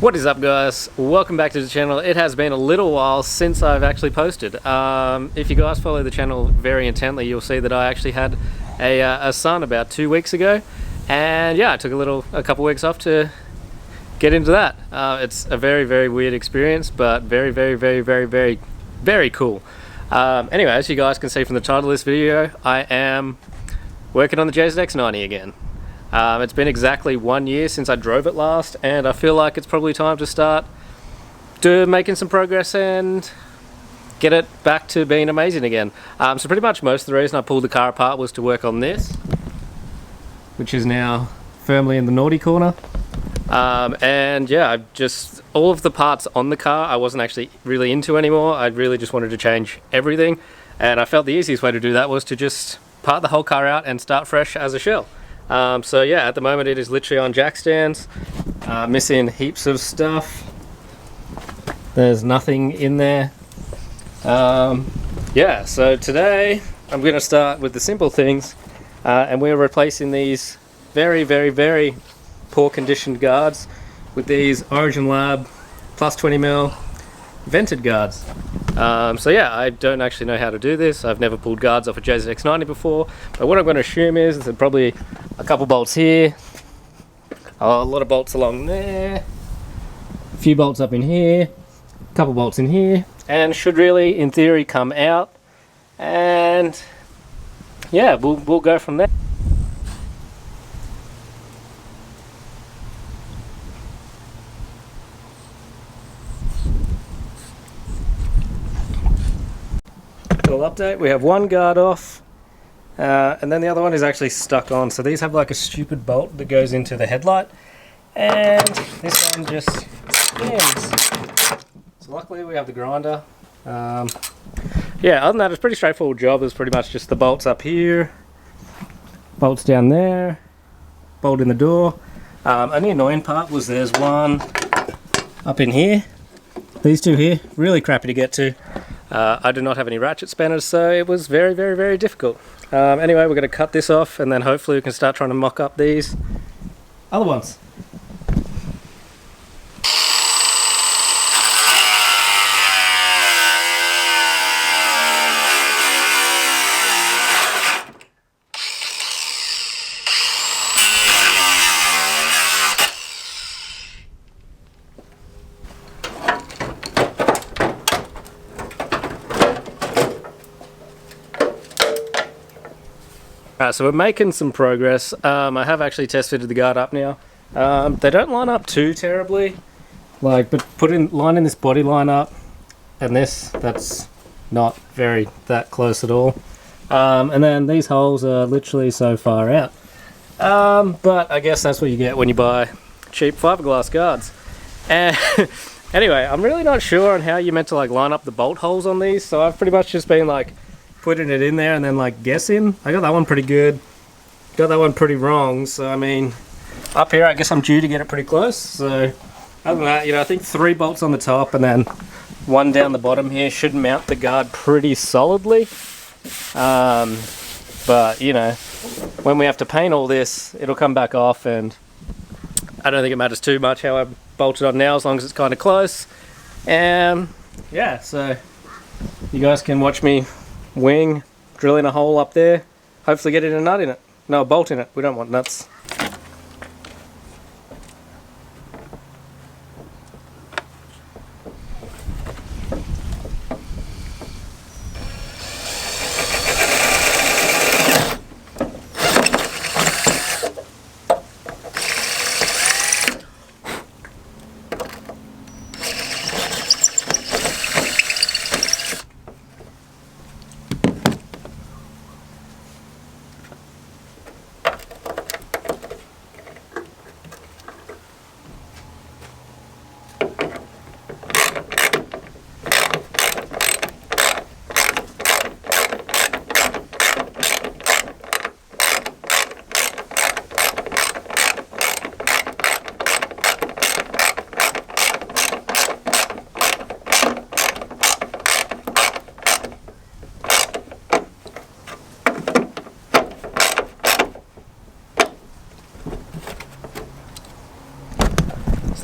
What is up, guys? Welcome back to the channel. It has been a little while since I've actually posted. If you guys follow the channel very intently, you'll see that I actually had a son about 2 weeks ago, and yeah, I took a couple weeks off to get into that. It's a very weird experience, but very cool. Anyway, as you guys can see from the title of this video, I am working on the JZX90 again. It's been exactly 1 year since I drove it last, and I feel like it's probably time to start making some progress and get it back to being amazing again. So pretty much most of the reason I pulled the car apart was to work on this, which is now firmly in the naughty corner. And yeah, all of the parts on the car I wasn't actually really into anymore. I really just wanted to change everything, and I felt the easiest way to do that was to just part the whole car out and start fresh as a shell. So yeah, at the moment it is literally on jack stands, missing heaps of stuff. There's nothing in there. Yeah, so today I'm going to start with the simple things, and we're replacing these very poor conditioned guards with these Origin Lab plus 20mm vented guards. So yeah, I don't actually know how to do this. I've never pulled guards off a JZX90 before, but what I'm going to assume is there's probably a couple bolts here, a lot of bolts along there, a few bolts up in here, a couple bolts in here, and should really, in theory, come out, and yeah, we'll go from there. Little update, we have one guard off, and then the other one is actually stuck on. So these have like a stupid bolt that goes into the headlight, and this one just spins. So luckily we have the grinder. Yeah, other than that, it's a pretty straightforward job. It's pretty much just the bolts up here, bolts down there, bolt in the door. Only annoying part was there's one up in here. These two here, really crappy to get to. I do not have any ratchet spanners, so it was very difficult. Anyway, we're going to cut this off, and then hopefully we can start trying to mock up these other ones. Alright, so we're making some progress. I have actually test fitted the guard up now. They don't line up too terribly, but lining this body line up and this, that's not that close at all. And then these holes are literally so far out. But I guess that's what you get when you buy cheap fiberglass guards. And anyway, I'm really not sure on how you're meant to line up the bolt holes on these, so I've pretty much just been putting it in there and then guessing. I got that one pretty good, got that one pretty wrong, so I mean up here I guess I'm due to get it pretty close. So other than that, I think 3 bolts on the top and then 1 down the bottom here should mount the guard pretty solidly. But when we have to paint all this, it'll come back off, and I don't think it matters too much how I bolt it on now, as long as it's kind of close. And yeah, so you guys can watch me wing drilling a hole up there, hopefully getting a nut in it. No, a bolt in it. We don't want nuts.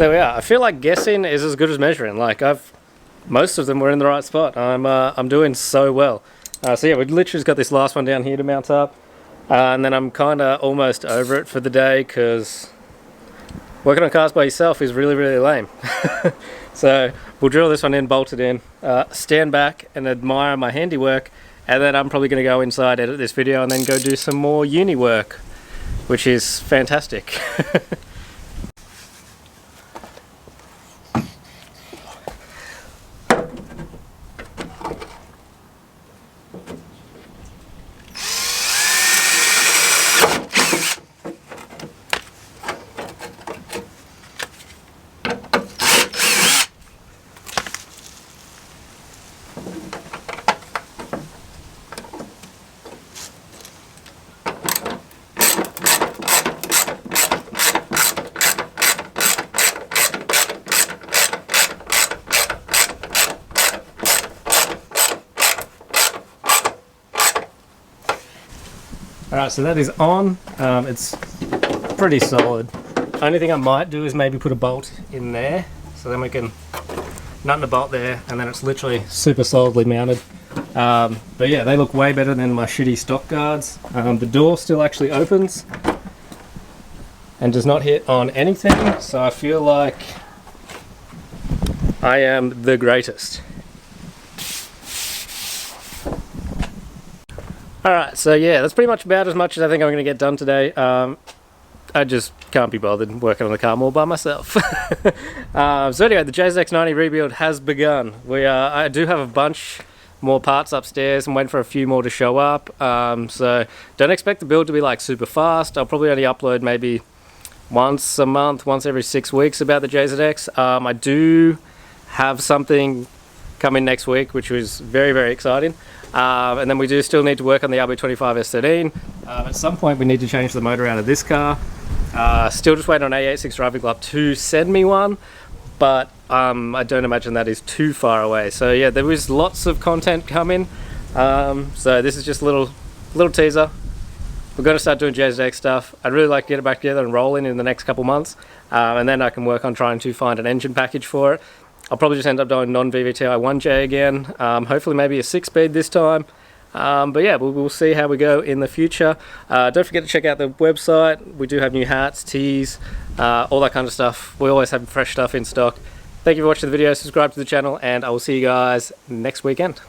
there we are. I feel like guessing is as good as measuring. Like most of them were in the right spot. I'm doing so well. So yeah, we literally just got this last one down here to mount up. And then I'm kind of almost over it for the day because working on cars by yourself is really, really lame. So we'll drill this one in, bolt it in, stand back and admire my handiwork, and then I'm probably going to go inside, edit this video, and then go do some more uni work, which is fantastic. Alright, so that is on. It's pretty solid. Only thing I might do is maybe put a bolt in there, so then we can nut in the bolt there, and then it's literally super solidly mounted. But yeah, they look way better than my shitty stock guards. The door still actually opens and does not hit on anything, so I feel like I am the greatest. Alright, so yeah, that's pretty much about as much as I think I'm going to get done today. I just can't be bothered working on the car more by myself. So anyway, the JZX90 rebuild has begun. I do have a bunch more parts upstairs and waiting for a few more to show up. So don't expect the build to be like super fast. I'll probably only upload maybe once a month, once every 6 weeks about the JZX. I do have something coming next week, which was very, very exciting. And then we do still need to work on the RB25 S13. At some point we need to change the motor out of this car. Still just waiting on A86 Driving Club to send me one, but I don't imagine that is too far away. So yeah, there is lots of content coming. So this is just a little teaser. We're going to start doing JZX stuff. I'd really like to get it back together and rolling in the next couple months. And then I can work on trying to find an engine package for it. I'll probably just end up doing non-VVTi 1J again, hopefully maybe a 6-speed this time. But yeah, we'll see how we go in the future. Don't forget to check out the website. We do have new hats, tees, all that kind of stuff. We always have fresh stuff in stock. Thank you for watching the video, subscribe to the channel, and I will see you guys next weekend.